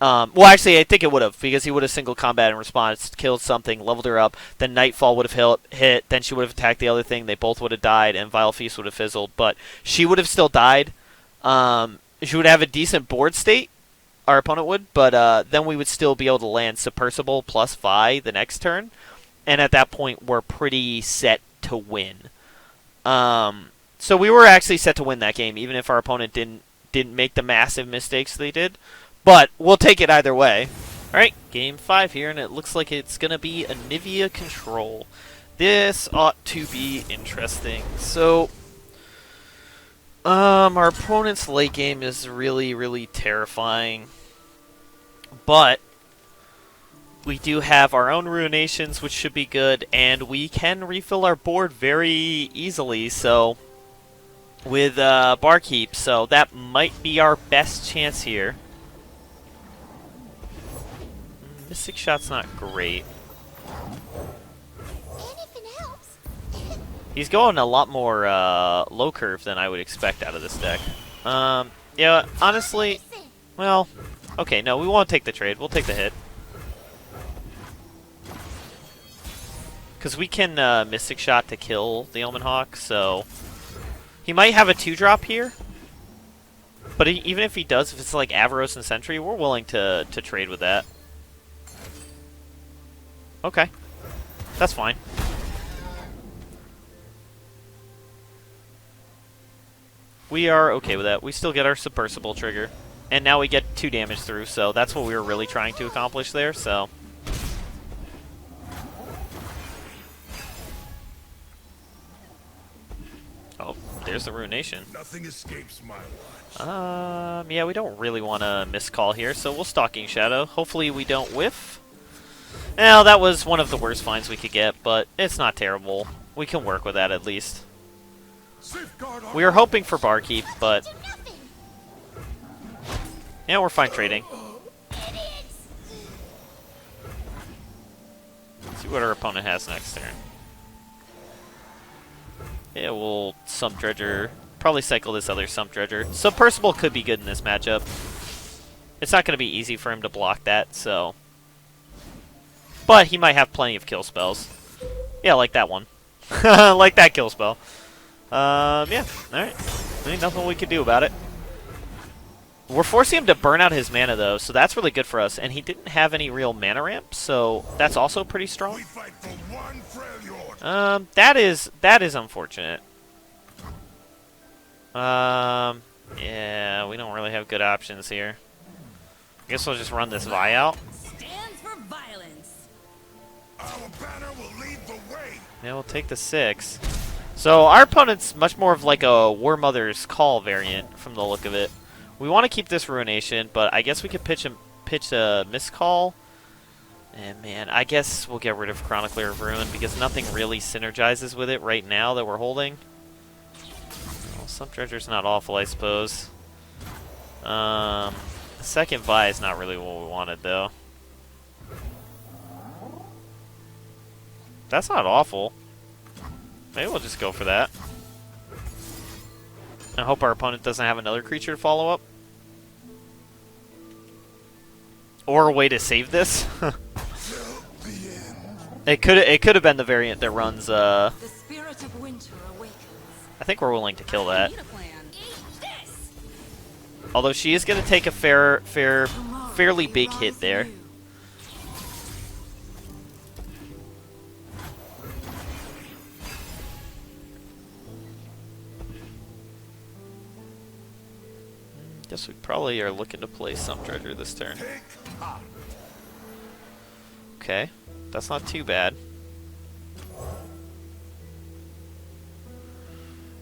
Well, actually, I think it would have, because he would have single combat in response, killed something, leveled her up, then Nightfall would have hit, then she would have attacked the other thing, they both would have died, and Vile Feast would have fizzled, but she would have still died. She would have a decent board state, our opponent would, but then we would still be able to land Subpurrsible plus Vi the next turn, and at that point, we're pretty set to win. So we were actually set to win that game, even if our opponent didn't make the massive mistakes they did. But we'll take it either way. Alright, game 5 here, and it looks like it's going to be a Nivea control. This ought to be interesting. So, our opponent's late game is really, really terrifying. But we do have our own Ruinations, which should be good, and we can refill our board very easily, so with Barkeep, so that might be our best chance here. Mystic Shot's not great. Anything helps. He's going a lot more low curve than I would expect out of this deck. Yeah, honestly, well, okay, no, we won't take the trade. We'll take the hit. Because we can Mystic Shot to kill the Omen Hawk, so he might have a 2-drop here. But even if he does, if it's like Avaros and Sentry, we're willing to trade with that. Okay. That's fine. We are okay with that. We still get our Subpurrsible trigger. And now we get 2 damage through, so that's what we were really trying to accomplish there, so. Oh, there's the Ruination. Nothing escapes my watch. Yeah, we don't really want to miscall here, so we'll Stalking Shadow. Hopefully we don't whiff. Now, that was one of the worst finds we could get, but it's not terrible. We can work with that at least. We were hoping for Barkeep, but yeah, we're fine trading. Let's see what our opponent has next turn. Yeah, we'll Sump Dredger. Probably cycle this other Sump Dredger. Subpurrsible could be good in this matchup. It's not going to be easy for him to block that, so. But he might have plenty of kill spells. Yeah, like that one. Like that kill spell. Yeah, alright. Ain't nothing we can do about it. We're forcing him to burn out his mana, though, so that's really good for us. And he didn't have any real mana ramp, so that's also pretty strong. We fight for one Freljord. That is unfortunate. Yeah, we don't really have good options here. I guess we'll just run this Vi out. Stands for violence. Our banner will lead the way. Yeah, we'll take the 6. So our opponent's much more of like a War Mother's Call variant from the look of it. We want to keep this Ruination, but I guess we could pitch a Miscall. And man, I guess we'll get rid of Chronicler of Ruin because nothing really synergizes with it right now that we're holding. Well, Sump Dredger's not awful, I suppose. Second Vi is not really what we wanted, though. That's not awful. Maybe we'll just go for that. I hope our opponent doesn't have another creature to follow up. Or a way to save this. It could have been the variant that runs. The spirit of winter awakens. I think we're willing to kill that. Need a plan. This. Although she is going to take a fairly big hit there. Guess we probably are looking to play Sump Dredger this turn. Okay, that's not too bad.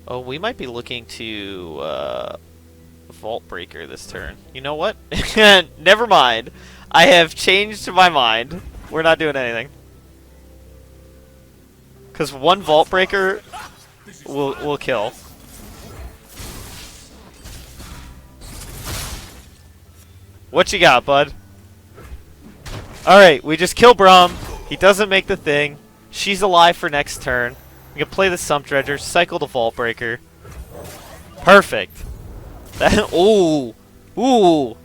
Oh, we might be looking to Vault Breaker this turn. You know what? Never mind. I have changed my mind. We're not doing anything. Because one Vault Breaker will kill. What you got, bud? Alright, we just kill Braum. He doesn't make the thing. She's alive for next turn. We can play the Sump Dredger, cycle the Vault Breaker. Perfect. That, ooh. Ooh.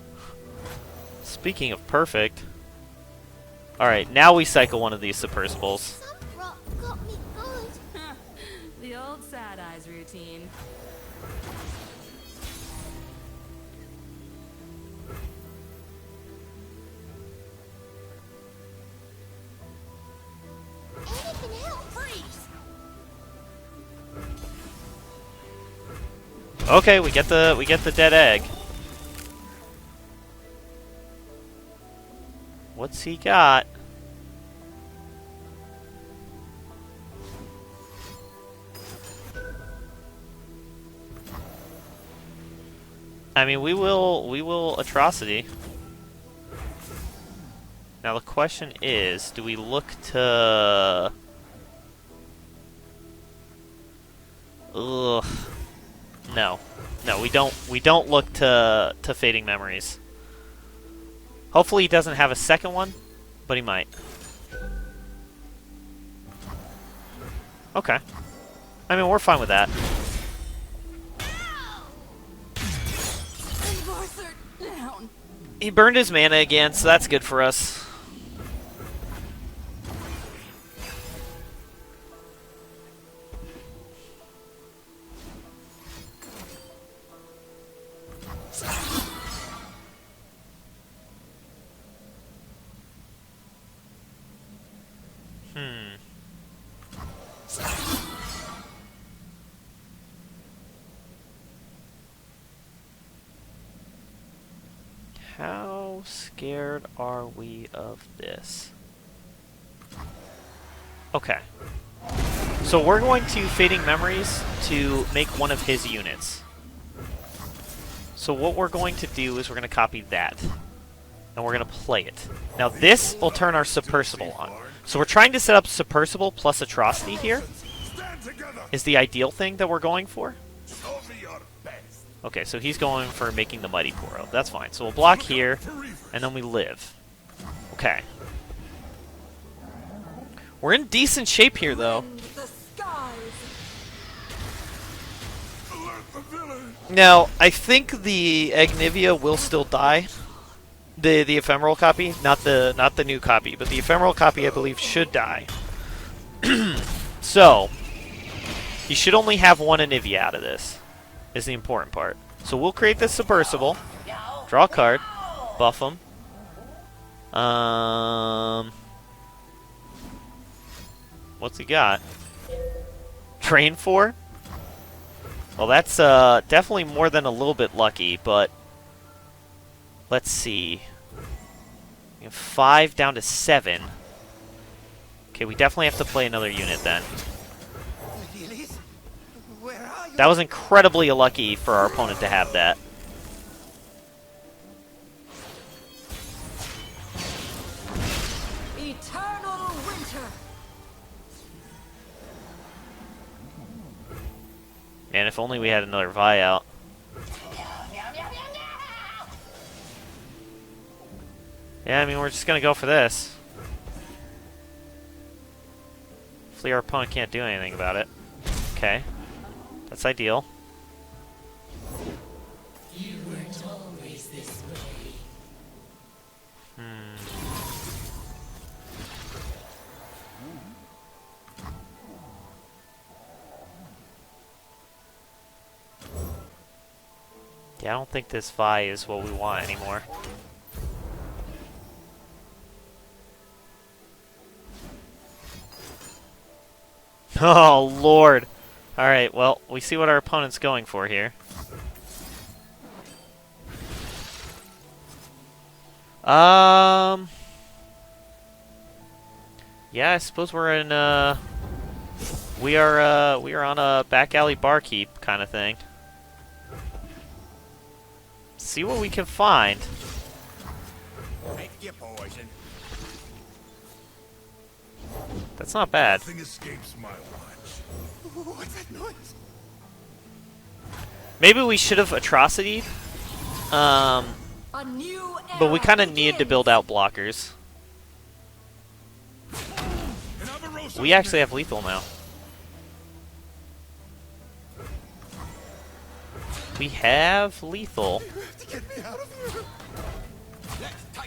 Speaking of perfect. Alright, now we cycle one of these Subpurrsibles. Some rock got me good. The old sad eyes routine. Anything help? Freeze! Okay, we get the dead egg. What's he got? I mean, we will atrocity. Now the question is, do we look to? Ugh. No, we don't. We don't look to Fading Memories. Hopefully he doesn't have a second one, but he might. Okay. I mean, we're fine with that. Enforcer down. He burned his mana again, so that's good for us. How scared are we of this? Okay. So we're going to Fading Memories to make one of his units. So what we're going to do is we're going to copy that. And we're going to play it. Now this will turn our Subpurrsible on. So we're trying to set up Subpurrsible plus Atrocity here. Is the ideal thing that we're going for. Okay, so he's going for making the Mighty Poro. That's fine. So we'll block here, and then we live. Okay. We're in decent shape here, though. Now, I think the Agnivia will still die. The ephemeral copy, not the new copy, but the ephemeral copy I believe should die. So, you should only have one Anivia out of this, is the important part. So we'll create this Subpurrsible, draw a card, buff him. What's he got? Train 4? Well, that's definitely more than a little bit lucky, but let's see. We have 5 down to 7. Okay, we definitely have to play another unit then. That was incredibly lucky for our opponent to have that. Eternal winter. Man, if only we had another Vi out. Yeah, I mean, we're just going to go for this. Hopefully our opponent can't do anything about it. Okay. That's ideal. You weren't always this way. Yeah, I don't think this Vi is what we want anymore. Oh, Lord. Alright, well, we see what our opponent's going for here. Yeah, I suppose we're in, we are on a Back Alley Barkeep kind of thing. See what we can find. Make your poison. That's not bad. Nothing escapes my watch. What's that noise? Maybe we should have Atrocity. A new But we era kind of needed to begins. build out blockers. We actually have lethal now. We have lethal.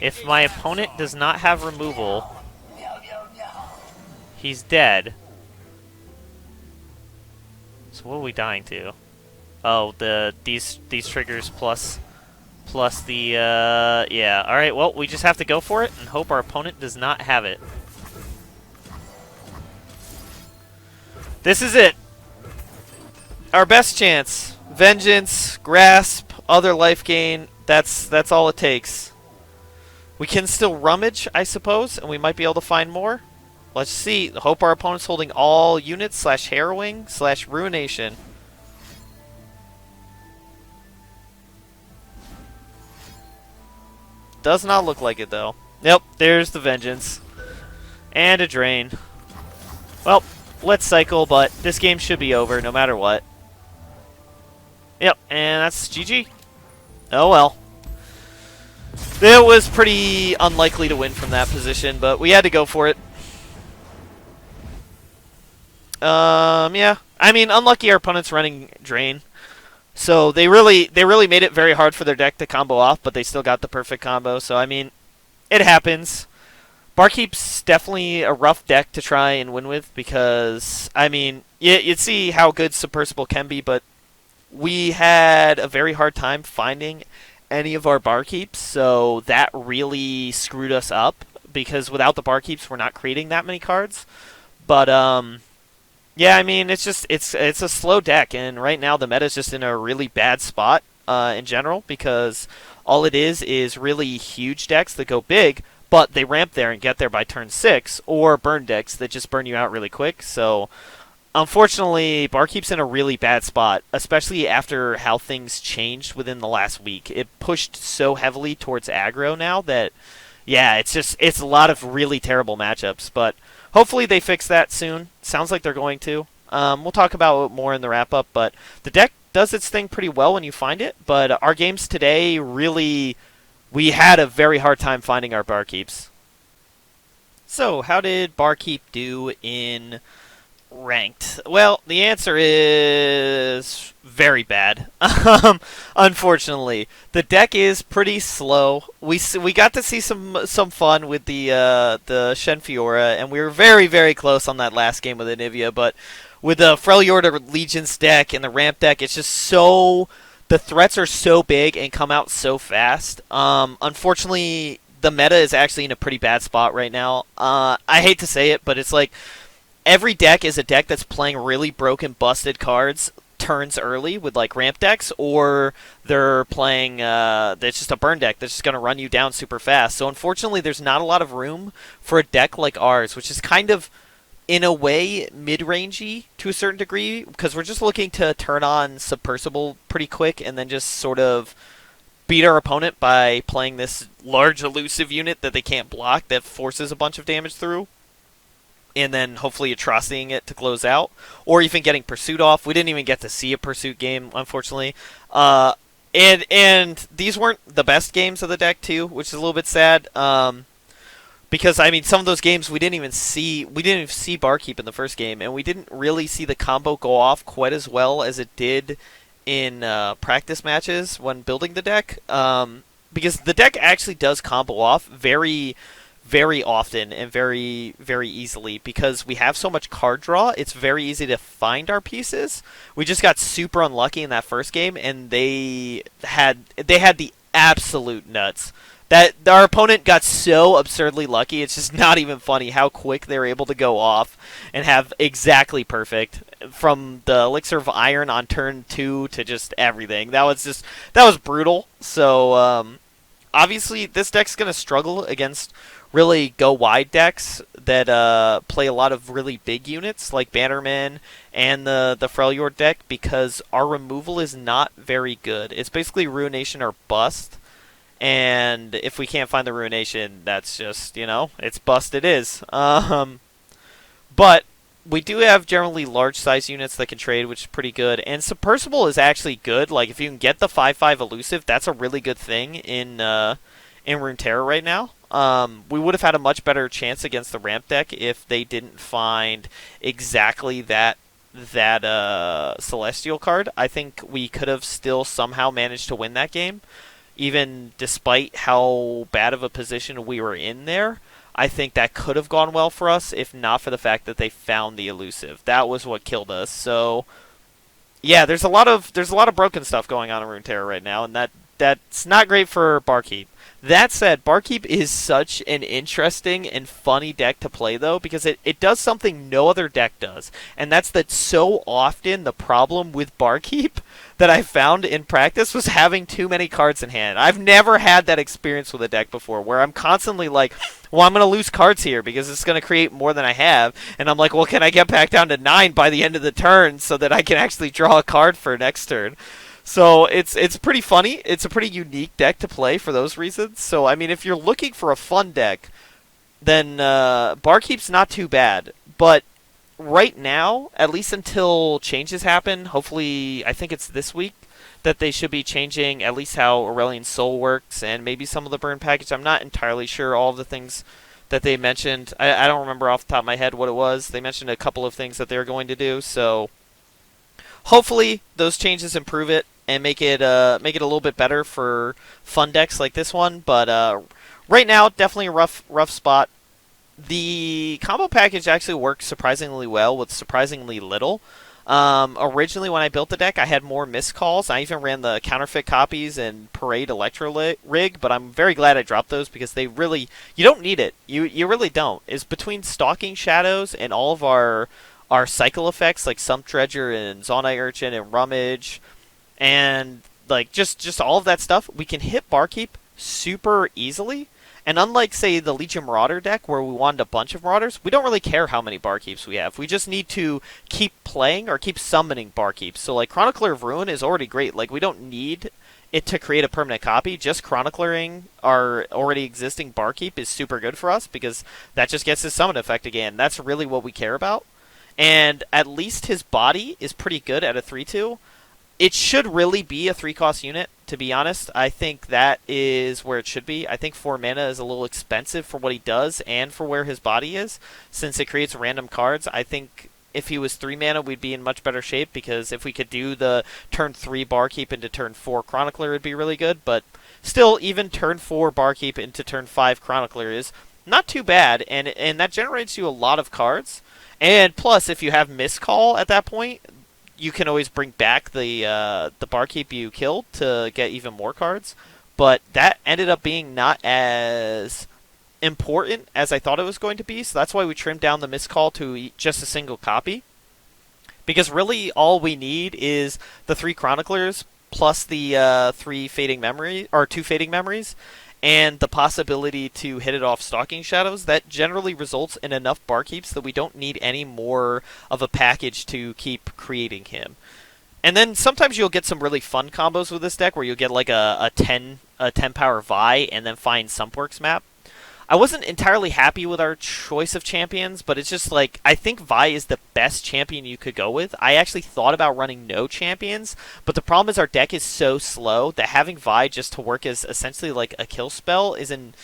If my opponent does not have removal, he's dead. So what are we dying to? Oh, these triggers plus the yeah. All right. Well, we just have to go for it and hope our opponent does not have it. This is it. Our best chance. Vengeance, grasp, other life gain. That's all it takes. We can still rummage, I suppose, and we might be able to find more. Let's see. Hope our opponent's holding all units / harrowing / ruination. Does not look like it, though. Nope, there's the vengeance. And a drain. Well, let's cycle, but this game should be over no matter what. Yep, and that's GG. Oh well. It was pretty unlikely to win from that position, but we had to go for it. Yeah. I mean, unlucky our opponent's running Drain. So they really made it very hard for their deck to combo off, but they still got the perfect combo. So, I mean, it happens. Barkeep's definitely a rough deck to try and win with because, I mean, you'd see how good Subpurrsible can be, but we had a very hard time finding any of our Barkeeps, so that really screwed us up because without the Barkeeps, we're not creating that many cards. But, yeah, I mean, it's a slow deck, and right now the meta is just in a really bad spot. in general, because all it is really huge decks that go big, but they ramp there and get there by turn 6, or burn decks that just burn you out really quick. So unfortunately, Barkeep's in a really bad spot, especially after how things changed within the last week. It pushed so heavily towards aggro now that, yeah, it's a lot of really terrible matchups. But hopefully they fix that soon. Sounds like they're going to. We'll talk about it more in the wrap-up, but the deck does its thing pretty well when you find it. But our games today really, we had a very hard time finding our Barkeeps. So, how did Barkeep do in ranked? Well, the answer is very bad. Unfortunately, the deck is pretty slow. We got to see some fun with the Shen Fiora, and we were very, very close on that last game with Anivia. But with the Freljord Allegiance deck and the ramp deck, it's just so, the threats are so big and come out so fast. Unfortunately, the meta is actually in a pretty bad spot right now. I hate to say it, but it's like every deck is a deck that's playing really broken, busted cards turns early with like ramp decks, or they're playing that's just a burn deck that's just going to run you down super fast. So unfortunately, there's not a lot of room for a deck like ours, which is kind of, in a way, mid-rangey to a certain degree, because we're just looking to turn on Subpurrsible pretty quick and then just sort of beat our opponent by playing this large elusive unit that they can't block that forces a bunch of damage through, and then hopefully atrocitying it to close out, or even getting Purrsuit off. We didn't even get to see a Purrsuit game, unfortunately. And these weren't the best games of the deck too, which is a little bit sad. Because I mean, some of those games we didn't even see Barkeep in the first game, and we didn't really see the combo go off quite as well as it did in practice matches when building the deck. Because the deck actually does combo off very, very often and very, very easily, because we have so much card draw. It's very easy to find our pieces. We just got super unlucky in that first game, and they had the absolute nuts. That our opponent got so absurdly lucky, it's just not even funny how quick they were able to go off and have exactly perfect, from the Elixir of Iron on turn 2 to just everything. That was brutal. So obviously this deck's going to struggle against really go wide decks that play a lot of really big units like Bannerman and the Freljord deck, because our removal is not very good. It's basically Ruination or bust. And if we can't find the Ruination, that's just, it's bust it is. But we do have generally large size units that can trade, which is pretty good. And Subpurrsible is actually good. Like, if you can get the 5/5 elusive, that's a really good thing in Runeterra right now. We would have had a much better chance against the ramp deck if they didn't find exactly that Celestial card. I think we could have still somehow managed to win that game, even despite how bad of a position we were in there. I think that could have gone well for us if not for the fact that they found the elusive. That was what killed us. So yeah, there's a lot of broken stuff going on in Runeterra right now, and that's not great for Barkeep. That said, Barkeep is such an interesting and funny deck to play, though, because it does something no other deck does. And that's that so often the problem with Barkeep that I found in practice was having too many cards in hand. I've never had that experience with a deck before, where I'm constantly like, well, I'm going to lose cards here because it's going to create more than I have. And I'm like, well, can I get back down to 9 by the end of the turn so that I can actually draw a card for next turn? So it's pretty funny. It's a pretty unique deck to play for those reasons. So, I mean, if you're looking for a fun deck, then Barkeep's not too bad. But right now, at least until changes happen, hopefully, I think it's this week, that they should be changing at least how Aurelian Soul works and maybe some of the burn package. I'm not entirely sure all of the things that they mentioned. I don't remember off the top of my head what it was. They mentioned a couple of things that they were going to do, so hopefully those changes improve it and make it a little bit better for fun decks like this one. But right now, definitely a rough spot. The combo package actually works surprisingly well with surprisingly little. Originally, when I built the deck, I had more missed calls. I even ran the counterfeit copies and Parade Electro Rig, but I'm very glad I dropped those because they really, you don't need it. You really don't. It's between Stalking Shadows and all of our cycle effects like Sump Dredger and Zonai Urchin and Rummage, and like just all of that stuff, we can hit Barkeep super easily. And unlike, say, the Legion Marauder deck, where we wanted a bunch of Marauders, we don't really care how many Barkeeps we have. We just need to keep playing or keep summoning Barkeeps. So, like, Chronicler of Ruin is already great. Like, we don't need it to create a permanent copy. Just chronicling our already existing Barkeep is super good for us, because that just gets his summon effect again. That's really what we care about. And at least his body is pretty good at a 3-2. It should really be a 3-cost unit, to be honest. I think that is where it should be. I think 4 mana is a little expensive for what he does and for where his body is, since it creates random cards. I think if he was 3 mana, we'd be in much better shape, because if we could do the turn 3 Barkeep into turn 4 Chronicler, it'd be really good. But still, even turn 4 Barkeep into turn 5 Chronicler is not too bad, and that generates you a lot of cards. And plus, if you have Miscall at that point, you can always bring back the Barkeep you killed to get even more cards. But that ended up being not as important as I thought it was going to be, so that's why we trimmed down the Miscall to just a single copy. Because really all we need is the 3 Chroniclers plus the 3 Fading Memory, or 2 Fading Memories, and the possibility to hit it off Stalking Shadows. That generally results in enough Barkeeps that we don't need any more of a package to keep creating him. And then sometimes you'll get some really fun combos with this deck, where you'll get like a 10 power Vi and then find Sumpworks map. I wasn't entirely happy with our choice of champions, but it's just like, I think Vi is the best champion you could go with. I actually thought about running no champions, but the problem is our deck is so slow that having Vi just to work as essentially like a kill spell is in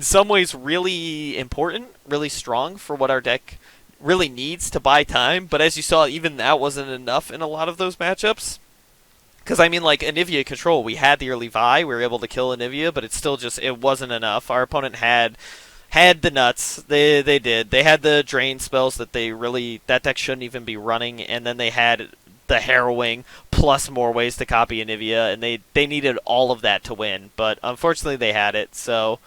some ways really important, really strong for what our deck really needs to buy time. But as you saw, even that wasn't enough in a lot of those matchups. Because, I mean, like, Anivia Control, we had the early Vi, we were able to kill Anivia, but it's still just, it wasn't enough. Our opponent had the nuts. They did. They had the drain spells that that deck shouldn't even be running, and then they had the Harrowing, plus more ways to copy Anivia, and they needed all of that to win. But, unfortunately, they had it, so,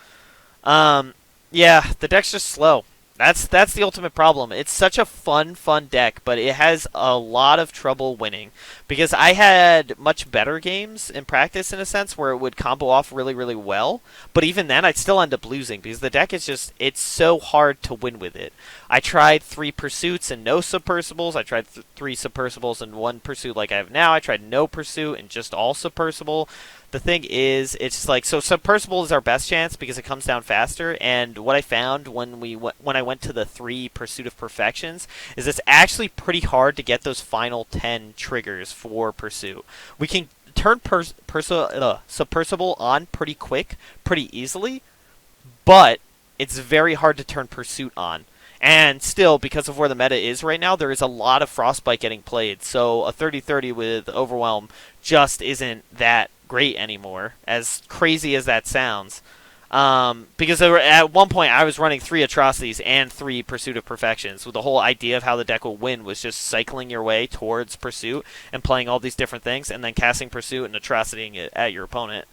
yeah, the deck's just slow. That's the ultimate problem. It's such a fun deck, but it has a lot of trouble winning. Because I had much better games in practice, in a sense, where it would combo off really, really well. But even then, I'd still end up losing, because the deck is just, it's so hard to win with it. I tried 3 Purrsuits and no Subpursibles. I tried 3 Subpursibles and 1 Purrsuit like I have now. I tried no Purrsuit and just all Subpursible. The thing is, it's like, so Subpursible is our best chance because it comes down faster, and what I found when I went to the 3 Pursuit of Perfections is it's actually pretty hard to get those final 10 triggers for Pursuit. We can turn Subpursible on pretty quick, pretty easily, but it's very hard to turn Pursuit on. And still, because of where the meta is right now, there is a lot of Frostbite getting played, so a 30-30 with Overwhelm just isn't that great anymore, as crazy as that sounds. Because at one point I was running 3 Atrocities and 3 Pursuit of Perfections, with the whole idea of how the deck will win was just cycling your way towards Pursuit and playing all these different things, and then casting Pursuit and Atrocitying it at your opponent,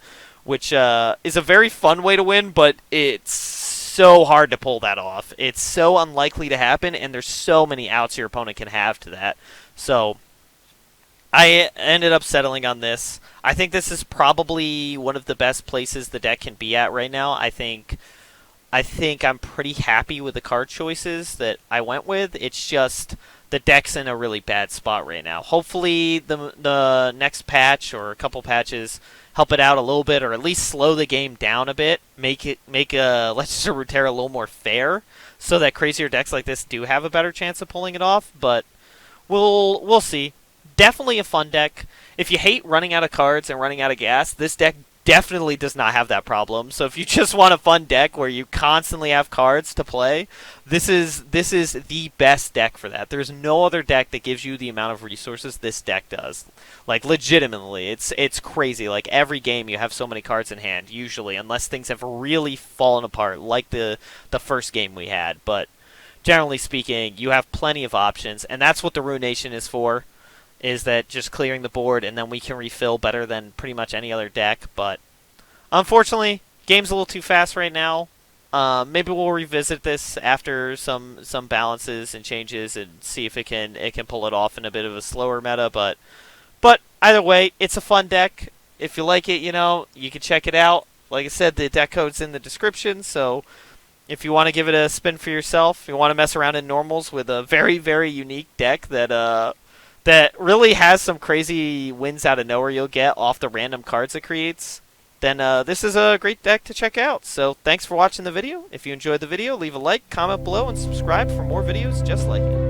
which is a very fun way to win, but it's so hard to pull that off. It's so unlikely to happen, and there's so many outs your opponent can have to that. So I ended up settling on this. I think this is probably one of the best places the deck can be at right now. I think I'm pretty happy with the card choices that I went with. It's just the deck's in a really bad spot right now. Hopefully the next patch or a couple patches help it out a little bit, or at least slow the game down a bit. Make Legends of Runeterra a little more fair, so that crazier decks like this do have a better chance of pulling it off. But we'll see. Definitely a fun deck. If you hate running out of cards and running out of gas, this deck definitely does not have that problem. So if you just want a fun deck where you constantly have cards to play, this is the best deck for that. There's no other deck that gives you the amount of resources this deck does. Like, legitimately, it's crazy. Like, every game you have so many cards in hand, usually, unless things have really fallen apart, like the first game we had. But generally speaking, you have plenty of options, and that's what the Ruination is for. Is that just clearing the board, and then we can refill better than pretty much any other deck. But unfortunately, game's a little too fast right now. Maybe we'll revisit this after some balances and changes and see if it can pull it off in a bit of a slower meta. But either way, it's a fun deck. If you like it, you know, you can check it out. Like I said, the deck code's in the description, so if you want to give it a spin for yourself, you want to mess around in normals with a very, very unique deck that really has some crazy wins out of nowhere you'll get off the random cards it creates, then this is a great deck to check out. So thanks for watching the video. If you enjoyed the video, leave a like, comment below, and subscribe for more videos just like it.